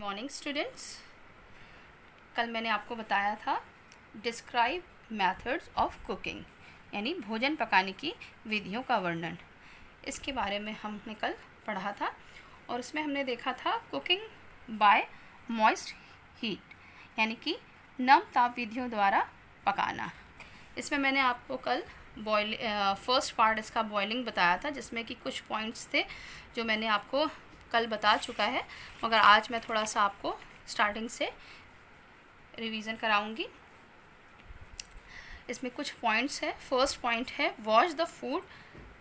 Morning students. कल मैंने आपको बताया था डिस्क्राइब मेथड्स ऑफ कुकिंग, यानी भोजन पकाने की विधियों का वर्णन। इसके बारे में हमने कल पढ़ा था और उसमें हमने देखा था कुकिंग बाय मॉइस्ट हीट, यानी कि नम ताप विधियों द्वारा पकाना। इसमें मैंने आपको कल फर्स्ट पार्ट इसका बॉइलिंग बताया था, जिसमें कि कुछ पॉइंट्स थे जो मैंने आपको कल बता चुका है, मगर आज मैं थोड़ा सा आपको स्टार्टिंग से रिवीजन कराऊंगी। इसमें कुछ पॉइंट्स हैं। फर्स्ट पॉइंट है wash the food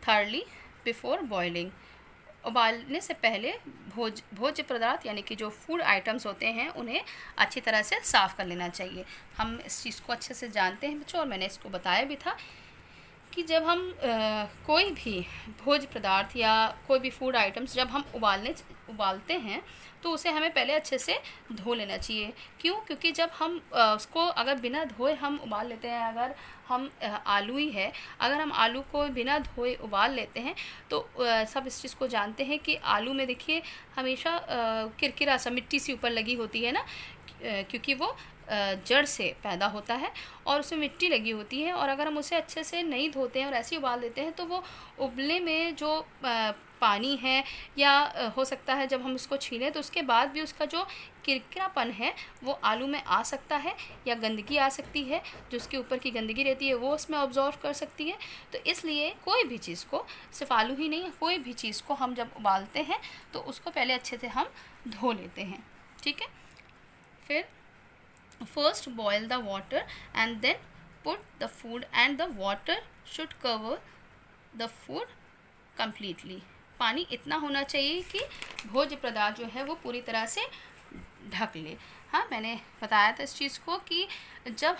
thoroughly before boiling. उबालने से पहले भोज्य पदार्थ यानी कि जो फूड आइटम्स होते हैं उन्हें अच्छी तरह से साफ़ कर लेना चाहिए। हम इस चीज़ को अच्छे से जानते हैं बच्चों, और मैंने इसको बताया भी था कि जब हम कोई भी भोज्य पदार्थ या कोई भी फूड आइटम्स जब हम उबालते हैं तो उसे हमें पहले अच्छे से धो लेना चाहिए। क्यों? क्योंकि जब हम उसको अगर बिना धोए हम उबाल लेते हैं, अगर हम आलू ही है, अगर हम आलू को बिना धोए उबाल लेते हैं तो सब इस चीज़ को जानते हैं कि आलू में देखिए हमेशा किरकिरा सा मिट्टी सी ऊपर लगी होती है ना, क्योंकि वो जड़ से पैदा होता है और उसमें मिट्टी लगी होती है। और अगर हम उसे अच्छे से नहीं धोते हैं और ऐसे ही उबाल देते हैं तो वो उबलने में जो पानी है या हो सकता है जब हम उसको छीलें तो उसके बाद भी उसका जो किरकिरापन है वो आलू में आ सकता है, या गंदगी आ सकती है, जो उसके ऊपर की गंदगी रहती है वो उसमें ऑब्जॉर्व कर सकती है। तो इसलिए कोई भी चीज़ को, सिर्फ आलू ही नहीं, कोई भी चीज़ को हम जब उबालते हैं तो उसको पहले अच्छे से हम धो लेते हैं। ठीक है। फिर first boil the water and then put the food, and the water should cover the food completely। पानी इतना होना चाहिए कि भोज्य पदार्थ जो है वो पूरी तरह से ढक ले। हाँ, मैंने बताया था इस चीज़ को कि जब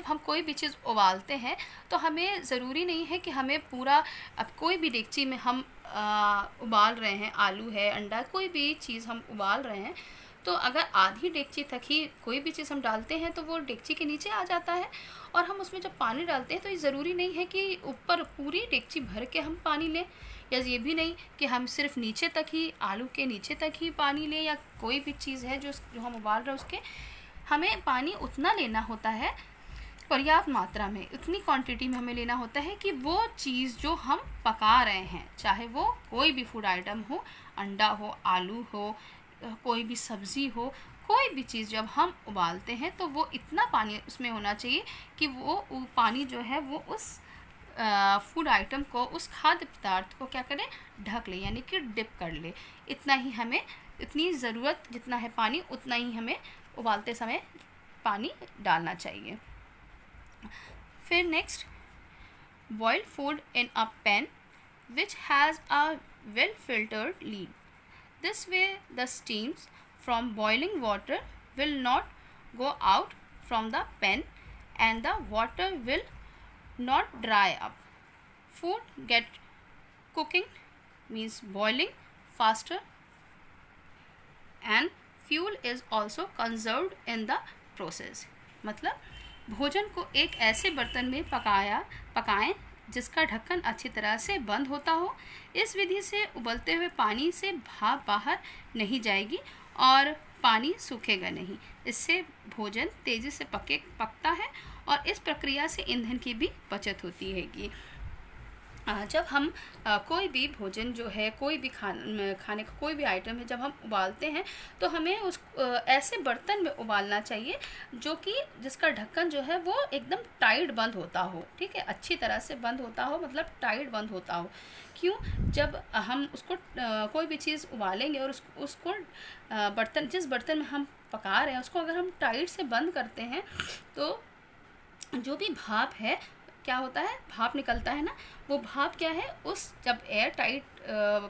हम कोई भी चीज़ उबालते हैं तो हमें ज़रूरी नहीं है कि हमें पूरा, अब कोई भी डेगची में हम उबाल रहे हैं, आलू है, अंडा, कोई भी चीज़ हम उबाल रहे हैं, तो अगर आधी डेगची तक ही कोई भी चीज़ हम डालते हैं तो वो डेगची के नीचे आ जाता है। और हम उसमें जब पानी डालते हैं तो ये ज़रूरी नहीं है कि ऊपर पूरी डेगची भर के हम पानी लें, या ये भी नहीं कि हम सिर्फ नीचे तक ही, आलू के नीचे तक ही पानी लें, या कोई भी चीज़ है जो हम उबाल रहे हैं उसके हमें पानी उतना लेना होता है, पर्याप्त मात्रा में, उतनी क्वांटिटी में हमें लेना होता है कि वो चीज़ जो हम पका रहे हैं, चाहे वो कोई भी फूड आइटम हो, अंडा हो, आलू हो, कोई भी सब्ज़ी हो, कोई भी चीज़ जब हम उबालते हैं तो वो इतना पानी उसमें होना चाहिए कि वो पानी जो है वो उस फूड आइटम को, उस खाद्य पदार्थ को क्या करे, ढक ले, यानी कि डिप कर ले। इतना ही हमें, इतनी ज़रूरत जितना है पानी उतना ही हमें उबालते समय पानी डालना चाहिए। फिर next, boil food in a pan which has a well filtered lead. This way the steams from boiling water will not go out from the pan and the water will not dry up. Food get cooking, means boiling faster, and fuel is also conserved in the process। मतलब भोजन को एक ऐसे बर्तन में पकाएं जिसका ढक्कन अच्छी तरह से बंद होता हो। इस विधि से उबलते हुए पानी से भाप बाहर नहीं जाएगी और पानी सूखेगा नहीं। इससे भोजन तेज़ी से पकता है और इस प्रक्रिया से ईंधन की भी बचत होती है। जब हम कोई भी भोजन जो है, कोई भी खाने का कोई भी आइटम है, जब हम उबालते हैं तो हमें उस ऐसे बर्तन में उबालना चाहिए जो कि जिसका ढक्कन जो है वो एकदम टाइट बंद होता हो। ठीक है, अच्छी तरह से बंद होता हो, मतलब टाइट बंद होता हो। क्यों? जब हम उसको कोई भी चीज़ उबालेंगे और उसको बर्तन, जिस बर्तन में हम पका रहे हैं उसको अगर हम टाइट से बंद करते हैं तो जो भी भाप है, क्या होता है, भाप निकलता है ना, वो भाप क्या है, उस जब एयर टाइट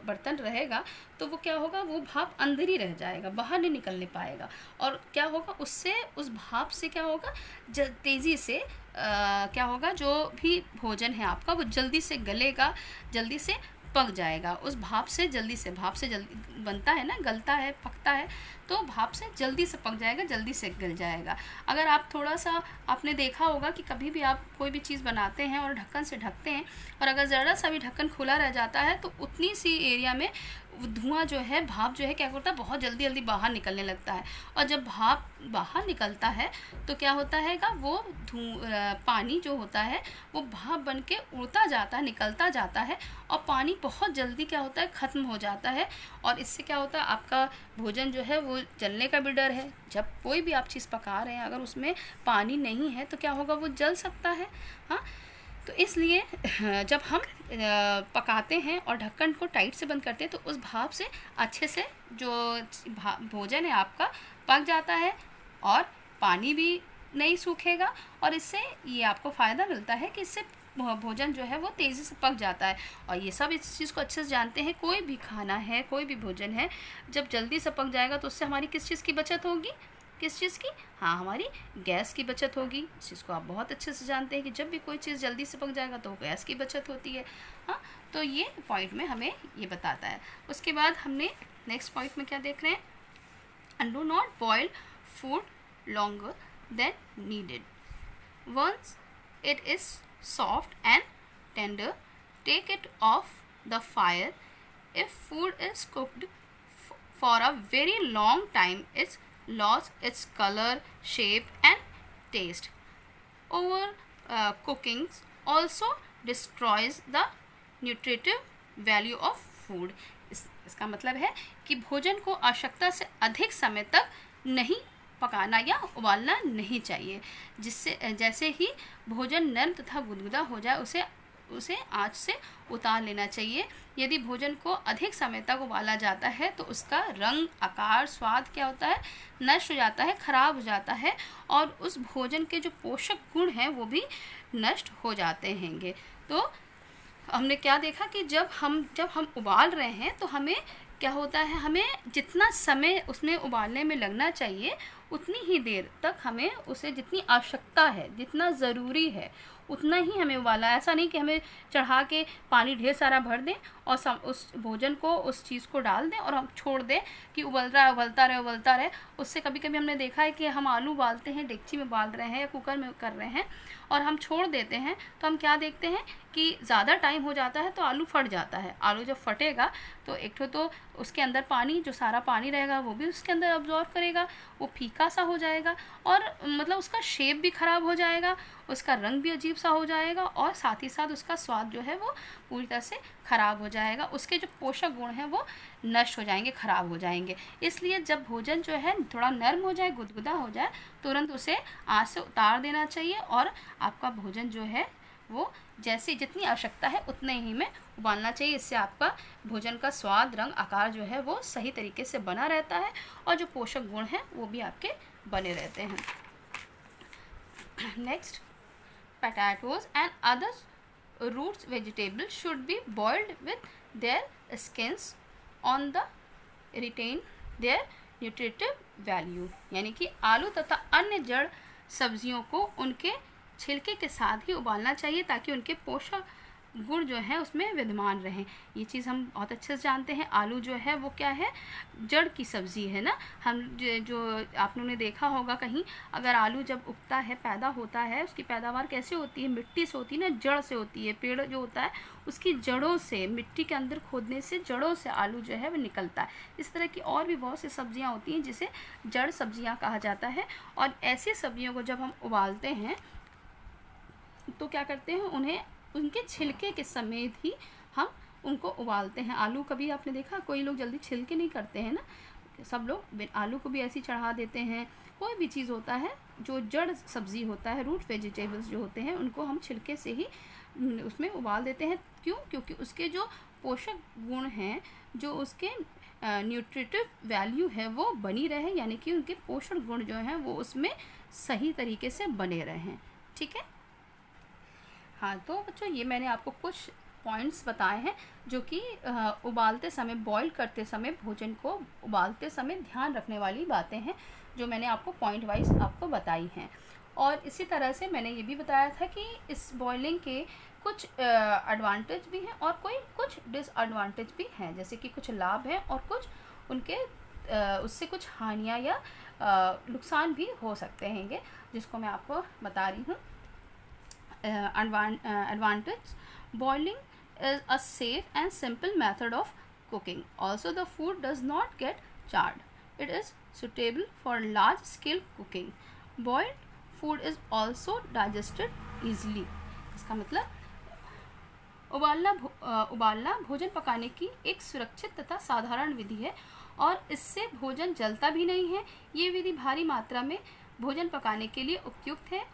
बर्तन रहेगा तो वो क्या होगा, वो भाप अंदर ही रह जाएगा, बाहर नहीं निकलने पाएगा। और क्या होगा, उससे, उस भाप से क्या होगा, तेज़ी से क्या होगा, जो भी भोजन है आपका वो जल्दी से गलेगा, जल्दी से पक जाएगा। उस भाप से जल्दी बनता है ना, गलता है, पकता है, तो भाप से जल्दी से पक जाएगा, जल्दी से गल जाएगा। अगर आप थोड़ा सा, आपने देखा होगा कि कभी भी आप कोई भी चीज़ बनाते हैं और ढक्कन से ढकते हैं और अगर ज़रा सा भी ढक्कन खुला रह जाता है तो उतनी सी एरिया में धुआं जो है, भाप जो है क्या करता है, बहुत जल्दी जल्दी बाहर निकलने लगता है। और जब भाप बाहर निकलता है तो क्या होता है वो पानी जो होता है वो भाप बन के उड़ता जाता है, निकलता जाता है, और पानी बहुत जल्दी क्या होता है, ख़त्म हो जाता है। और इससे क्या होता है, आपका भोजन जो है वो जलने का भी डर है। जब कोई भी आप चीज़ पका रहे हैं, अगर उसमें पानी नहीं है तो क्या होगा, वो जल सकता है। हाँ, तो इसलिए जब हम पकाते हैं और ढक्कन को टाइट से बंद करते हैं तो उस भाप से अच्छे से जो भोजन है आपका पक जाता है, और पानी भी नहीं सूखेगा, और इससे ये आपको फ़ायदा मिलता है कि इससे भोजन जो है वो तेज़ी से पक जाता है। और ये सब इस चीज़ को अच्छे से जानते हैं, कोई भी खाना है, कोई भी भोजन है, जब जल्दी से पक जाएगा तो उससे हमारी किस चीज़ की बचत होगी, किस चीज़ की, हाँ, हमारी गैस की बचत होगी। इस चीज़ को आप बहुत अच्छे से जानते हैं कि जब भी कोई चीज़ जल्दी से पक जाएगा तो गैस की बचत होती है। हाँ, तो ये पॉइंट में हमें ये बताता है। उसके बाद हमने नेक्स्ट पॉइंट में क्या देख रहे हैं, and do not boil food longer than needed. Once it is soft and tender, take it off the fire. If food is cooked for a very long time, it's lost its color, shape and taste. Over cooking also destroys the nutritive value of food. इसका मतलब है कि भोजन को आवश्यकता से अधिक समय तक नहीं पकाना या उबालना नहीं चाहिए, जिससे जैसे ही भोजन नरम तथा गुदगुदा हो जाए उसे आँच से उतार लेना चाहिए। यदि भोजन को अधिक समय तक उबाला जाता है तो उसका रंग, आकार, स्वाद क्या होता है, नष्ट हो जाता है, ख़राब हो जाता है, और उस भोजन के जो पोषक गुण हैं वो भी नष्ट हो जाते हैंगे। तो हमने क्या देखा कि जब हम उबाल रहे हैं तो हमें क्या होता है, हमें जितना समय उसमें उबालने में लगना चाहिए उतनी ही देर तक हमें उसे, जितनी आवश्यकता है, जितना ज़रूरी है उतना ही हमें उबालना। ऐसा नहीं कि हमें चढ़ा के पानी ढेर सारा भर दें और उस भोजन को, उस चीज़ को डाल दें और हम छोड़ दें कि उबल रहा है, उबलता रहे। उससे कभी कभी हमने देखा है कि हम आलू उबालते हैं, डेगची में उबाल रहे हैं या कुकर में कर रहे हैं, और हम छोड़ देते हैं तो हम क्या देखते हैं कि ज़्यादा टाइम हो जाता है तो आलू फट जाता है। आलू जब फटेगा तो एक तो उसके अंदर पानी, जो सारा पानी रहेगा वो भी उसके अंदर अब्जॉर्व करेगा, वो फीका सा हो जाएगा, और मतलब उसका शेप भी ख़राब हो जाएगा, उसका रंग भी अजीब सा हो जाएगा, और साथ ही साथ उसका स्वाद जो है वो पूरी तरह से ख़राब हो जाएगा। उसके जो पोषक गुण हैं वो नष्ट हो जाएंगे, ख़राब हो जाएंगे। इसलिए जब भोजन जो है थोड़ा नरम हो जाए, गुदगुदा हो जाए, तुरंत उसे आँच से उतार देना चाहिए, और आपका भोजन जो है वो जैसे जितनी आवश्यकता है उतने ही में उबालना चाहिए। इससे आपका भोजन का स्वाद, रंग, आकार जो है वो सही तरीके से बना रहता है, और जो पोषक गुण हैं वो भी आपके बने रहते हैं। Next, potatoes and other roots vegetables should be boiled with their skins on the retain their nutritive value। यानी कि आलू तथा अन्य जड़ सब्जियों को उनके छिलके के साथ ही उबालना चाहिए ताकि उनके पोषक गुण जो है उसमें विद्यमान रहें। ये चीज़ हम बहुत अच्छे से जानते हैं। आलू जो है वो क्या है, जड़ की सब्ज़ी है ना। हम जो आप लोगों ने देखा होगा कहीं, अगर आलू जब उगता है, पैदा होता है, उसकी पैदावार कैसे होती है, मिट्टी से होती है ना, जड़ से होती है। पेड़ जो होता है उसकी जड़ों से, मिट्टी के अंदर खोदने से जड़ों से आलू जो है वो निकलता है। इस तरह की और भी बहुत सी सब्जियां होती हैं जिसे जड़ सब्जियां कहा जाता है। और ऐसी सब्जियों को जब हम उबालते हैं तो क्या करते हैं, उन्हें उनके छिलके के समेत ही हम उनको उबालते हैं। आलू कभी आपने देखा, कोई लोग जल्दी छिलके नहीं करते हैं ना, सब लोग आलू को भी ऐसे ही चढ़ा देते हैं। कोई भी चीज़ होता है जो जड़ सब्ज़ी होता है, रूट वेजिटेबल्स जो होते हैं, उनको हम छिलके से ही उसमें उबाल देते हैं। क्यों? क्योंकि उसके जो पोषक गुण हैं, जो उसके न्यूट्रिटिव वैल्यू है वो बनी रहे, यानी कि उनके पोषक गुण जो हैं वो उसमें सही तरीके से बने रहें। ठीक है। हाँ, तो बच्चों ये मैंने आपको कुछ पॉइंट्स बताए हैं जो कि उबालते समय, बॉईल करते समय, भोजन को उबालते समय ध्यान रखने वाली बातें हैं जो मैंने आपको पॉइंट वाइज आपको बताई हैं। और इसी तरह से मैंने ये भी बताया था कि इस बॉइलिंग के कुछ एडवांटेज भी हैं और कुछ डिसएडवांटेज भी हैं, जैसे कि कुछ लाभ हैं और कुछ उनके उससे कुछ हानियाँ या नुकसान भी हो सकते हैं, जिसको मैं आपको बता रही हूँ। Advantage: boiling is a safe and simple method of cooking. Also, the food does not get charred. It is suitable for large scale cooking. Boiled food is also digested easily. इसका मतलब उबालना भोजन पकाने की एक सुरक्षित तथा साधारण विधि है और इससे भोजन जलता भी नहीं है। ये विधि भारी मात्रा में भोजन पकाने के लिए उपयुक्त है।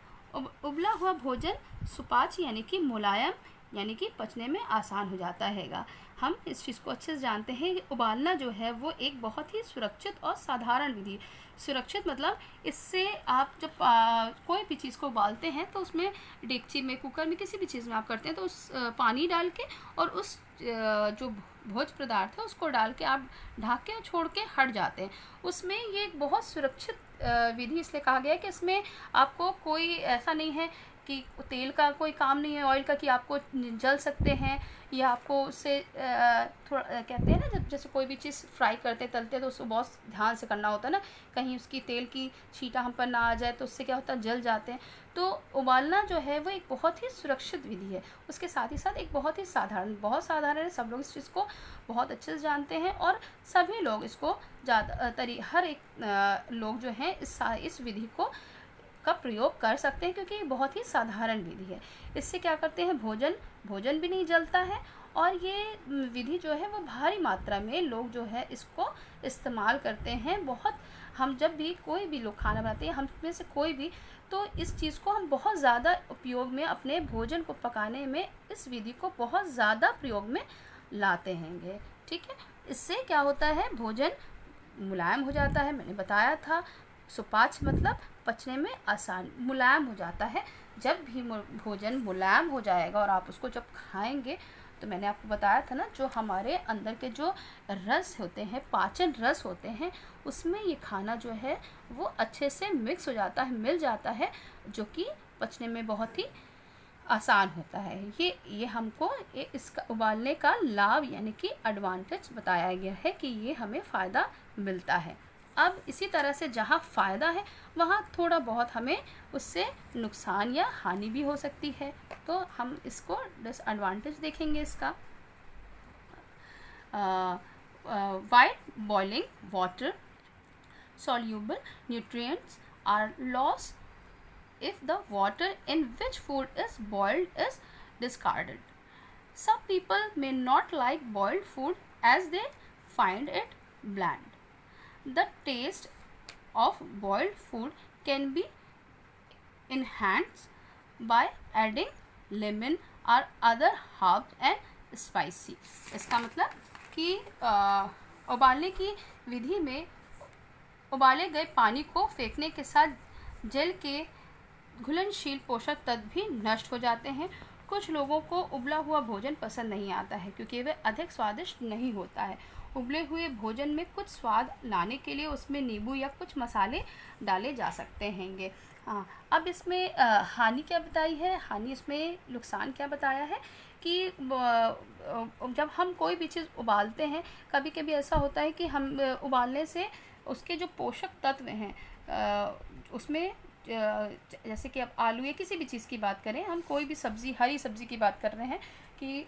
उबला हुआ भोजन सुपाच्य यानी कि मुलायम यानी कि पचने में आसान हो जाता हैगा। हम इस चीज़ को अच्छे से जानते हैं कि उबालना जो है वो एक बहुत ही सुरक्षित और साधारण विधि। सुरक्षित मतलब इससे आप जब कोई भी चीज़ को उबालते हैं तो उसमें डेगची में, कुकर में, किसी भी चीज़ में आप करते हैं तो उस पानी डाल के और उस जो भोज पदार्थ है उसको डाल के आप ढक के छोड़ के हट जाते हैं। उसमें ये एक बहुत सुरक्षित विधि इसलिए कहा गया है कि इसमें आपको कोई ऐसा नहीं है कि तेल का कोई काम नहीं है, ऑयल का, कि आपको जल सकते हैं या आपको उससे थोड़ा कहते हैं ना, जब जैसे कोई भी चीज़ फ्राई करते तलते तो उसको बहुत ध्यान से करना होता है ना, कहीं उसकी तेल की छींटा हम पर ना आ जाए तो उससे क्या होता है, जल जाते हैं। तो उबालना जो है वो एक बहुत ही सुरक्षित विधि है। उसके साथ ही साथ एक बहुत ही बहुत साधारण है। सब लोग इस चीज़ को बहुत अच्छे से जानते हैं और सभी लोग इसको हर एक लोग जो हैं इस विधि को का प्रयोग कर सकते हैं क्योंकि ये बहुत ही साधारण विधि है। इससे क्या करते हैं, भोजन भी नहीं जलता है और ये विधि जो है वो भारी मात्रा में लोग जो है इसको इस्तेमाल करते हैं। बहुत हम जब भी कोई भी लोग खाना बनाते हैं, हम में से कोई भी, तो इस चीज़ को हम बहुत ज़्यादा उपयोग में, अपने भोजन को पकाने में इस विधि को बहुत ज़्यादा प्रयोग में लाते हैंगे। ठीक है, इससे क्या होता है, भोजन मुलायम हो जाता है। मैंने बताया था सुपाच्य मतलब पचने में आसान, मुलायम हो जाता है। जब भी भोजन मुलायम हो जाएगा और आप उसको जब खाएंगे तो मैंने आपको बताया था ना, जो हमारे अंदर के जो रस होते हैं, पाचन रस होते हैं, उसमें ये खाना जो है वो अच्छे से मिक्स हो जाता है, मिल जाता है, जो कि पचने में बहुत ही आसान होता है। ये हमको इसका उबालने का लाभ यानी कि एडवांटेज बताया गया है कि ये हमें फ़ायदा मिलता है। अब इसी तरह से जहाँ फ़ायदा है वहाँ थोड़ा बहुत हमें उससे नुकसान या हानि भी हो सकती है। तो हम इसको डिसएडवांटेज देखेंगे इसका। While boiling, water soluble nutrients are lost if the water in which food is boiled is discarded. Some people may not like boiled food as they find it bland. The taste of boiled food can be enhanced by adding lemon or other herbs and spicy. इसका मतलब कि उबालने की विधि में उबाले गए पानी को फेंकने के साथ जल के घुलनशील पोषक तत्व भी नष्ट हो जाते हैं। कुछ लोगों को उबला हुआ भोजन पसंद नहीं आता है क्योंकि वह अधिक स्वादिष्ट नहीं होता है। उबले हुए भोजन में कुछ स्वाद लाने के लिए उसमें नींबू या कुछ मसाले डाले जा सकते हैंगे। हाँ, अब इसमें हानि क्या बताई है, हानि इसमें नुकसान क्या बताया है कि जब हम कोई भी चीज़ उबालते हैं, कभी कभी ऐसा होता है कि हम उबालने से उसके जो पोषक तत्व हैं उसमें, जैसे कि अब आलू या किसी भी चीज़ की बात करें, हम कोई भी सब्ज़ी, हरी सब्ज़ी की बात कर रहे हैं, कि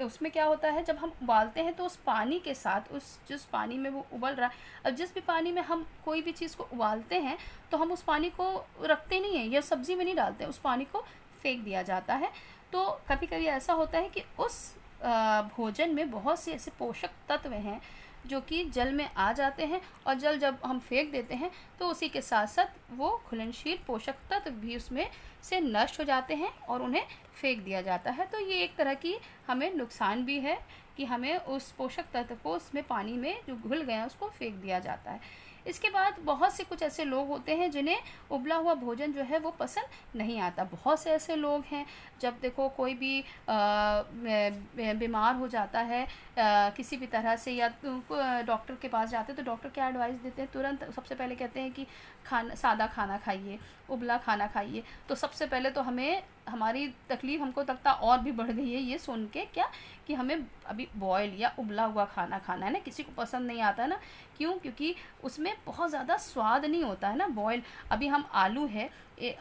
उसमें क्या होता है, जब हम उबालते हैं तो उस पानी के साथ, उस जिस पानी में वो उबल रहा है, अब जिस भी पानी में हम कोई भी चीज़ को उबालते हैं तो हम उस पानी को रखते नहीं हैं या सब्ज़ी में नहीं डालते हैं, उस पानी को फेंक दिया जाता है। तो कभी कभी ऐसा होता है कि उस भोजन में बहुत से ऐसे पोषक तत्व हैं जो कि जल में आ जाते हैं और जल जब हम फेंक देते हैं तो उसी के साथ साथ वो घुलनशील पोषक तत्व भी उसमें से नष्ट हो जाते हैं और उन्हें फेंक दिया जाता है। तो ये एक तरह की हमें नुकसान भी है कि हमें उस पोषक तत्व को उसमें पानी में जो घुल गया उसको फेंक दिया जाता है। इसके बाद बहुत से कुछ ऐसे लोग होते हैं जिन्हें उबला हुआ भोजन जो है वो पसंद नहीं आता। बहुत से ऐसे लोग हैं, जब देखो कोई भी बीमार हो जाता है किसी भी तरह से, या डॉक्टर के पास जाते हैं तो डॉक्टर क्या एडवाइस देते हैं, तुरंत सबसे पहले कहते हैं कि सादा खाना खाइए, उबला खाना खाइए। तो सबसे पहले तो हमें हमारी तकलीफ़ हमको लगता और भी बढ़ गई है ये सुन के, क्या कि हमें अभी बॉयल या उबला हुआ खाना खाना है ना। किसी को पसंद नहीं आता ना, क्यों? क्योंकि उसमें बहुत ज़्यादा स्वाद नहीं होता है ना। बॉयल, अभी हम आलू है,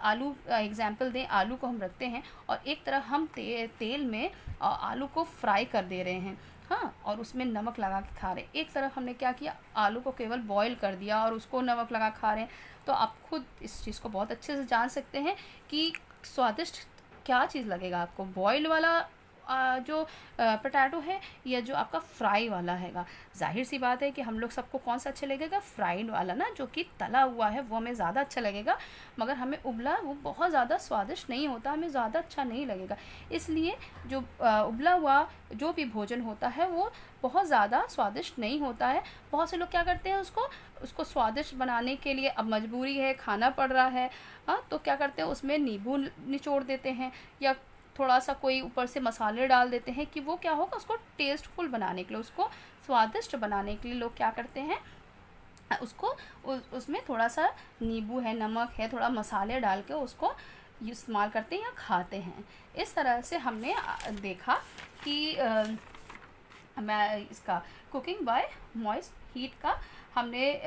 आलू एग्जाम्पल दें, आलू को हम रखते हैं और एक तरफ हम तेल में आलू को फ्राई कर दे रहे हैं, हाँ, और उसमें नमक लगा के खा रहे हैं। एक तरफ हमने क्या किया, आलू को केवल बॉईल कर दिया और उसको नमक लगा खा रहे हैं। तो आप खुद इस चीज़ को बहुत अच्छे से जान सकते हैं कि स्वादिष्ट क्या चीज़ लगेगा आपको, बॉयल वाला जो पोटैटो है या जो आपका फ्राई वाला हैगा। ज़ाहिर सी बात है कि हम लोग सबको कौन सा अच्छा लगेगा, फ्राइड वाला ना, जो कि तला हुआ है वो हमें ज़्यादा अच्छा लगेगा। मगर हमें उबला वो बहुत ज़्यादा स्वादिष्ट नहीं होता, हमें ज़्यादा अच्छा नहीं लगेगा। इसलिए जो उबला हुआ जो भी भोजन होता है वो बहुत ज़्यादा स्वादिष्ट नहीं होता है। बहुत से लोग क्या करते हैं, उसको स्वादिष्ट बनाने के लिए, अब मजबूरी है, खाना पड़ रहा है, हाँ, तो क्या करते हैं उसमें नींबू निचोड़ देते हैं या थोड़ा सा कोई ऊपर से मसाले डाल देते हैं कि वो क्या होगा, उसको टेस्टफुल बनाने के लिए, उसको स्वादिष्ट बनाने के लिए लोग क्या करते हैं, उसको उसमें थोड़ा सा नींबू है, नमक है, थोड़ा मसाले डाल के उसको इस्तेमाल करते हैं या खाते हैं। इस तरह से हमने देखा कि मैं इसका कुकिंग बाय मॉइस्ट हीट का हमने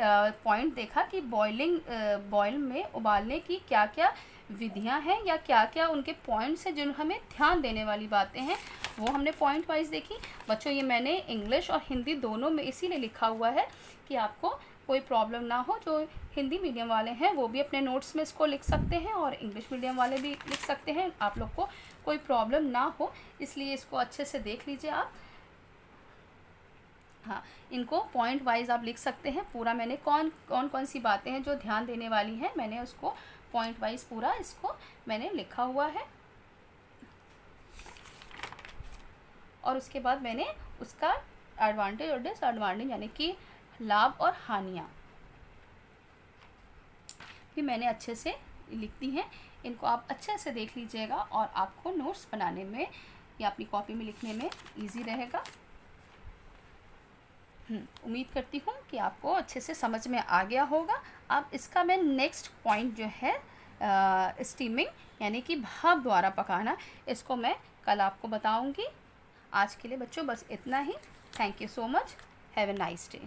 पॉइंट देखा कि बॉयल में उबालने की क्या क्या विधियां हैं या क्या क्या उनके पॉइंट्स हैं जिन हमें ध्यान देने वाली बातें हैं, वो हमने पॉइंट वाइज देखी। बच्चों ये मैंने इंग्लिश और हिंदी दोनों में इसीलिए लिखा हुआ है कि आपको कोई प्रॉब्लम ना हो। जो हिंदी मीडियम वाले हैं वो भी अपने नोट्स में इसको लिख सकते हैं और इंग्लिश मीडियम वाले भी लिख सकते हैं, आप लोग को कोई प्रॉब्लम ना हो, इसलिए इसको अच्छे से देख लीजिए आप। हाँ, इनको पॉइंट वाइज आप लिख सकते हैं। पूरा मैंने कौन सी बातें हैं जो ध्यान देने वाली हैं, मैंने उसको पॉइंट वाइज पूरा इसको मैंने लिखा हुआ है। और उसके बाद मैंने उसका एडवांटेज और डिसएडवांटेज यानी कि लाभ और हानियाँ भी मैंने अच्छे से लिख दी हैं। इनको आप अच्छे से देख लीजिएगा और आपको नोट्स बनाने में या अपनी कॉपी में लिखने में इजी रहेगा। उम्मीद करती हूँ कि आपको अच्छे से समझ में आ गया होगा। अब इसका मैं नेक्स्ट पॉइंट जो है स्टीमिंग यानी कि भाप द्वारा पकाना, इसको मैं कल आपको बताऊँगी। आज के लिए बच्चों बस इतना ही। Thank you so much. Have a nice day.